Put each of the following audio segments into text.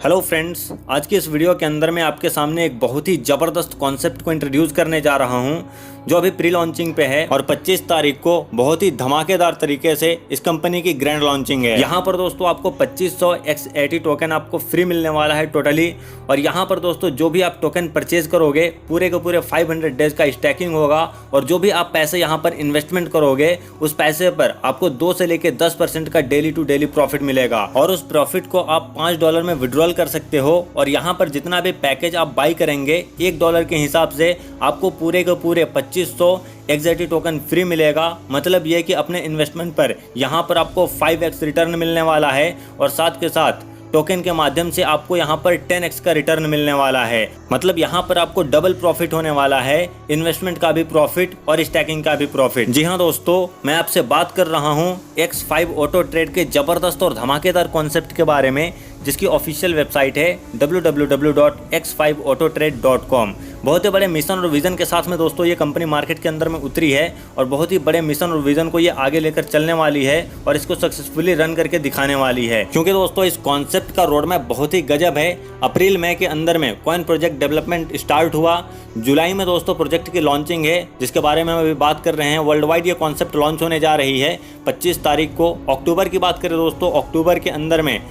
Hello friends, आज की इस वीडियो के अंदर मैं आपके सामने एक बहुत ही ज़बरदस्त कॉन्सेप्ट को इंट्रोड्यूस करने जा रहा हूं जो अभी प्री लॉन्चिंग पे है और 25 तारीख को बहुत ही धमाकेदार तरीके से इस कंपनी की ग्रैंड लॉन्चिंग है। यहां पर दोस्तों आपको 2500 X80 टोकन आपको फ्री मिलने वाला है टोटली। और यहां पर दोस्तों जो भी आप टोकन परचेज करोगे पूरे के पूरे 500 डेज का स्टैकिंग होगा और जो भी आप पैसे यहां पर इन्वेस्टमेंट करोगे उस पैसे पर आपको 2 से लेकर 10% का डेली टू डेली प्रॉफिट मिलेगा और उस प्रॉफिट को आप $5 में विड्रॉल कर सकते हो। और यहाँ पर जितना भी पैकेज आप बाई करेंगे $1 के हिसाब से आपको पूरे के पूरे 2500 X80 टोकन फ्री मिलेगा। मतलब ये कि अपने इन्वेस्टमेंट पर यहाँ पर आपको 5x रिटर्न मिलने वाला है और साथ के साथ टोकन के माध्यम से आपको यहाँ पर 10x का रिटर्न मिलने वाला है। मतलब यहाँ पर आपको डबल प्रॉफिट होने वाला है, इन्वेस्टमेंट का भी प्रॉफिट और स्टैकिंग का भी प्रॉफिट। जी हाँ दोस्तों, मैं आपसे बात कर रहा हूँ X5 ऑटो ट्रेड के जबरदस्त और धमाकेदार कॉन्सेप्ट के बारे में, जिसकी ऑफिशियल वेबसाइट है www.x5autotrade.com। बहुत ही बड़े मिशन और विजन के साथ में दोस्तों ये कंपनी मार्केट के अंदर में उतरी है और बहुत ही बड़े मिशन और विजन को ये आगे लेकर चलने वाली है और इसको सक्सेसफुली रन करके दिखाने वाली है। क्योंकि दोस्तों इस कॉन्सेप्ट का रोड मैप बहुत ही गजब है। अप्रैल मई के अंदर में कॉइन प्रोजेक्ट डेवलपमेंट स्टार्ट हुआ, जुलाई में दोस्तों प्रोजेक्ट की लॉन्चिंग है जिसके बारे में हम अभी बात कर रहे हैं। वर्ल्ड वाइड ये कॉन्सेप्ट लॉन्च होने जा रही है 25 तारीख को। अक्टूबर की बात करें दोस्तों, अक्टूबर के अंदर में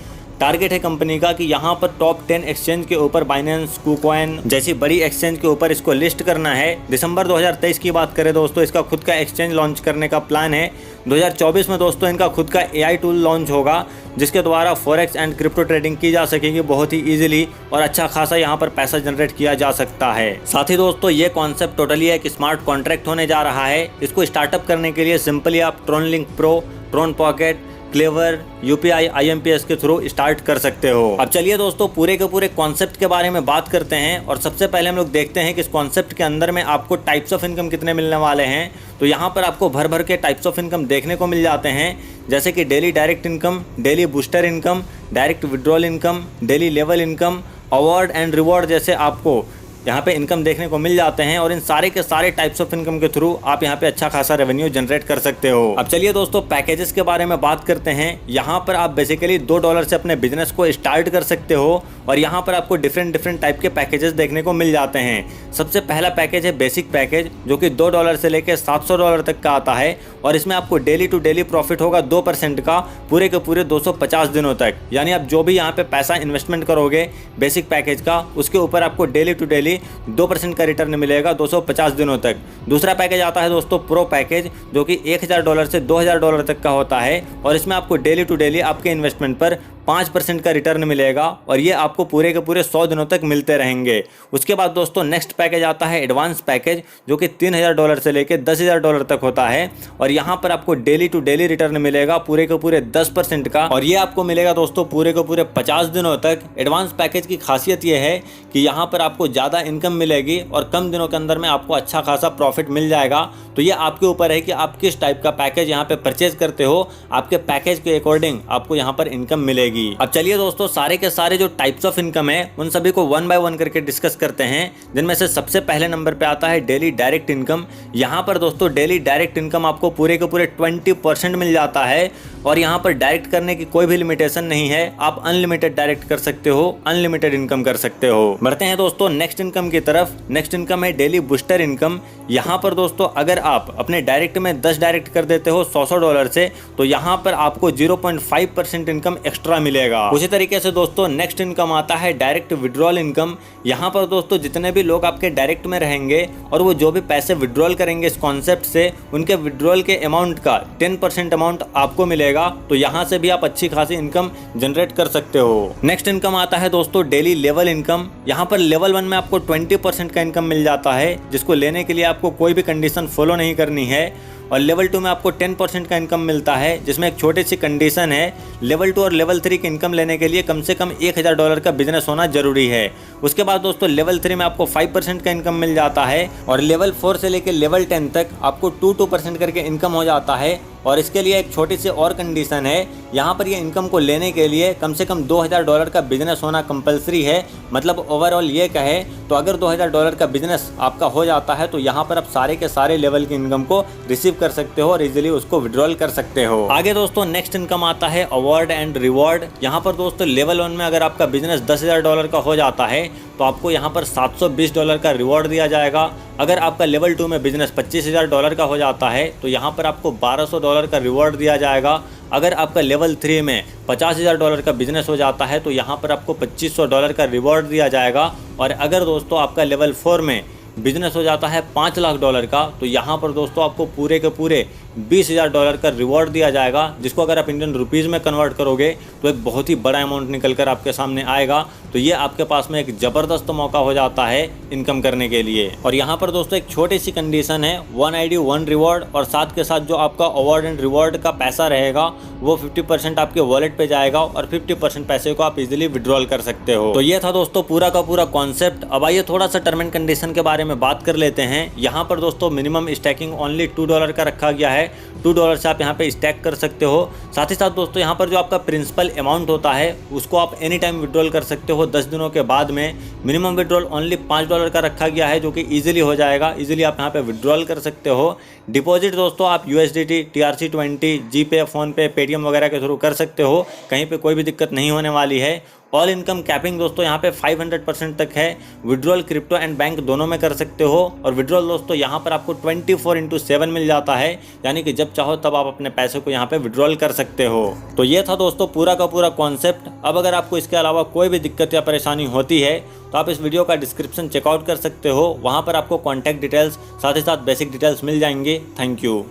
टारगेट है कंपनी का कि यहाँ पर टॉप 10 एक्सचेंज के ऊपर बाइनेंस, KuCoin जैसी बड़ी एक्सचेंज के ऊपर इसको लिस्ट करना है। दिसंबर 2023 की बात करें दोस्तों, इसका खुद का एक्सचेंज लॉन्च करने का प्लान है। 2024 में दोस्तों इनका खुद का AI टूल लॉन्च होगा जिसके द्वारा फॉरेक्स एंड क्रिप्टो ट्रेडिंग की जा सकेगी बहुत ही ईजिली और अच्छा खासा यहाँ पर पैसा जनरेट किया जा सकता है। साथ ही दोस्तों ये कॉन्सेप्ट टोटली एक स्मार्ट कॉन्ट्रैक्ट होने जा रहा है। इसको स्टार्टअप करने के लिए सिंपली आप TronLink Pro, Tron Pocket, Klever, UPI, IMPS के थ्रू स्टार्ट कर सकते हो। अब चलिए दोस्तों पूरे के पूरे कॉन्सेप्ट के बारे में बात करते हैं और सबसे पहले हम लोग देखते हैं कि इस कॉन्सेप्ट के अंदर में आपको टाइप्स ऑफ इनकम कितने मिलने वाले हैं। तो यहाँ पर आपको भर भर के टाइप्स ऑफ इनकम देखने को मिल जाते हैं, जैसे कि daily direct income, daily booster income, direct withdrawal income, daily level income, award and reward जैसे आपको यहाँ पे इनकम देखने को मिल जाते हैं। और इन सारे के सारे टाइप्स ऑफ इनकम के थ्रू आप यहाँ पे अच्छा खासा रेवेन्यू जनरेट कर सकते हो। अब चलिए दोस्तों पैकेजेस के बारे में बात करते हैं। यहाँ पर आप बेसिकली $2 से अपने बिजनेस को स्टार्ट कर सकते हो और यहाँ पर आपको डिफरेंट टाइप के पैकेजेस देखने को मिल जाते हैं। सबसे पहला पैकेज है बेसिक पैकेज जो कि $2 से लेकर $700 तक का आता है और इसमें आपको डेली टू डेली प्रॉफिट होगा 2% का पूरे के पूरे 250 दिनों तक। यानी आप जो भी यहाँ पे पैसा इन्वेस्टमेंट करोगे बेसिक पैकेज का, उसके ऊपर आपको डेली टू डेली 2% का रिटर्न मिलेगा 250 दिनों तक। दूसरा पैकेज आता है दोस्तों प्रो पैकेज जो कि $1000 से $2000 तक का होता है और इसमें आपको डेली टू डेली आपके इन्वेस्टमेंट पर 5% का रिटर्न मिलेगा और ये आपको पूरे के पूरे 100 दिनों तक मिलते रहेंगे। उसके बाद दोस्तों नेक्स्ट पैकेज आता है एडवांस पैकेज जो कि $3000 से लेकर $10,000 तक होता है और यहाँ पर आपको डेली टू डेली रिटर्न मिलेगा पूरे के पूरे 10% का और ये आपको मिलेगा दोस्तों पूरे के पूरे 50 दिनों तक। एडवांस पैकेज की खासियत ये है कि यहाँ पर आपको ज़्यादा इनकम मिलेगी और कम दिनों के अंदर में आपको अच्छा खासा प्रॉफिट मिल जाएगा। तो ये आपके ऊपर है कि आप किस टाइप का पैकेज यहाँ पे परचेज करते हो, आपके पैकेज के अकॉर्डिंग आपको यहाँ पर इनकम मिलेगी। अब चलिए दोस्तों सारे के सारे जो टाइप्स ऑफ इनकम है उन सभी को 1 बाय 1 करके डिस्कस करते हैं, जिनमें से सबसे पहले नंबर पे आता है डेली डायरेक्ट इनकम। यहाँ पर दोस्तों डेली डायरेक्ट इनकम आपको पूरे के पूरे 20% मिल जाता है और यहाँ पर डायरेक्ट करने की कोई भी लिमिटेशन नहीं है। आप अनलिमिटेड डायरेक्ट कर सकते हो, अनलिमिटेड इनकम कर सकते हो। बढ़ते हैं दोस्तों नेक्स्ट इनकम की तरफ। नेक्स्ट इनकम है डेली बूस्टर इनकम। यहाँ पर दोस्तों अगर आप अपने डायरेक्ट में 10 डायरेक्ट कर देते हो $100 से तो यहाँ पर आपको 0.5% इनकम एक्स्ट्रा मिलेगा। उसी तरीके से दोस्तों नेक्स्ट इनकम आता है डायरेक्ट विड्रॉल इनकम। यहाँ पर दोस्तों जितने भी लोग आपके डायरेक्ट में रहेंगे और वो जो भी पैसे विड्रॉल करेंगे इस कॉन्सेप्ट से, उनके विड्रॉल के अमाउंट का 10% अमाउंट आपको मिलेगा। तो यहाँ से भी आप अच्छी खासी इनकम जनरेट कर सकते हो। नेक्स्ट इनकम आता है दोस्तों डेली लेवल इनकम। यहाँ पर लेवल 1 में आपको 20% का इनकम मिल जाता है, जिसको लेने के लिए आपको कोई भी कंडीशन फॉलो नहीं करनी है। और लेवल 2 में आपको 10% का इनकम मिलता है, जिसमें एक छोटी सी कंडीशन है। लेवल 2 और लेवल 3 की इनकम लेने के लिए कम से कम $1000 का बिजनेस होना जरूरी है। उसके बाद दोस्तों लेवल 3 में आपको 5% का इनकम मिल जाता है और लेवल 4 से लेकर लेवल 10 तक आपको 2% करके इनकम हो जाता है। और इसके लिए एक छोटी सी और कंडीशन है, यहाँ पर ये इनकम को लेने के लिए कम से कम $2000 का बिजनेस होना कंपलसरी है। मतलब ओवरऑल ये कहे तो अगर $2000 का बिजनेस आपका हो जाता है तो यहाँ पर आप सारे के सारे लेवल की इनकम को रिसीव कर सकते हो और इजीली उसको विड्रॉल कर सकते हो। आगे दोस्तों नेक्स्ट इनकम आता है अवार्ड एंड रिवॉर्ड। यहाँ पर दोस्तों लेवल 1 में अगर आपका बिजनेस $10,000 का हो जाता है तो आपको यहाँ पर $720 का रिवॉर्ड दिया जाएगा। अगर आपका लेवल 2 में बिजनेस $25,000 का हो जाता है तो यहाँ पर आपको $1,200 का रिवॉर्ड दिया जाएगा। अगर आपका लेवल 3 में $50,000 का बिजनेस हो जाता है तो यहाँ पर आपको $2,500 का रिवॉर्ड दिया जाएगा। और अगर दोस्तों आपका लेवल 4 में बिजनेस हो जाता है $5 लाख का तो यहाँ पर दोस्तों आपको पूरे के पूरे $20,000 का रिवॉर्ड दिया जाएगा, जिसको अगर आप इंडियन रुपीज़ में कन्वर्ट करोगे तो एक बहुत ही बड़ा अमाउंट निकल कर आपके सामने आएगा। तो ये आपके पास में एक ज़बरदस्त मौका हो जाता है इनकम करने के लिए। और यहाँ पर दोस्तों एक छोटी सी कंडीशन है, 1 ID 1 रिवॉर्ड, और साथ के साथ जो आपका अवार्ड एंड रिवॉर्ड का पैसा रहेगा वो 50% आपके वॉलेट पे जाएगा और 50% पैसे को आप इजीली विड्रॉल कर सकते हो। तो ये था दोस्तों पूरा का पूरा कॉन्सेप्ट। अब आइए थोड़ा सा टर्म एंड कंडीशन के बारे में बात कर लेते हैं। यहाँ पर दोस्तों मिनिमम स्टैकिंग ओनली $2 का रखा गया है। $2 से आप यहाँ पे स्टैक कर सकते हो। साथ ही साथ दोस्तों यहाँ पर जो आपका प्रिंसिपल अमाउंट होता है उसको आप एनी टाइम विड्रॉल कर सकते हो 10 दिनों के बाद में। मिनिमम विड्रॉल ओनली $5 का रखा गया है, जो कि इजीली हो जाएगा। इजीली आप यहाँ पे विड्रॉल कर सकते हो। डिपॉजिट दोस्तों आप USDT, TRC20, जीपे, फ़ोनपे, पेटीएम वगैरह के थ्रू कर सकते हो। कहीं पे कोई भी दिक्कत नहीं होने वाली है। ऑल इनकम कैपिंग दोस्तों यहाँ पे 500% तक है। विड्रॉल क्रिप्टो एंड बैंक दोनों में कर सकते हो। और विड्रॉल दोस्तों यहाँ पर आपको 24/7 मिल जाता है, यानी कि जब चाहो तब आप अपने पैसे को यहाँ पे विड्रॉल कर सकते हो। तो ये था दोस्तों पूरा का पूरा कॉन्सेप्ट। अब अगर आपको इसके अलावा कोई भी दिक्कत या परेशानी होती है तो आप इस वीडियो का डिस्क्रिप्शन चेकआउट कर सकते हो। वहाँ पर आपको कॉन्टैक्ट डिटेल्स साथ ही साथ बेसिक डिटेल्स मिल जाएंगे। Thank you.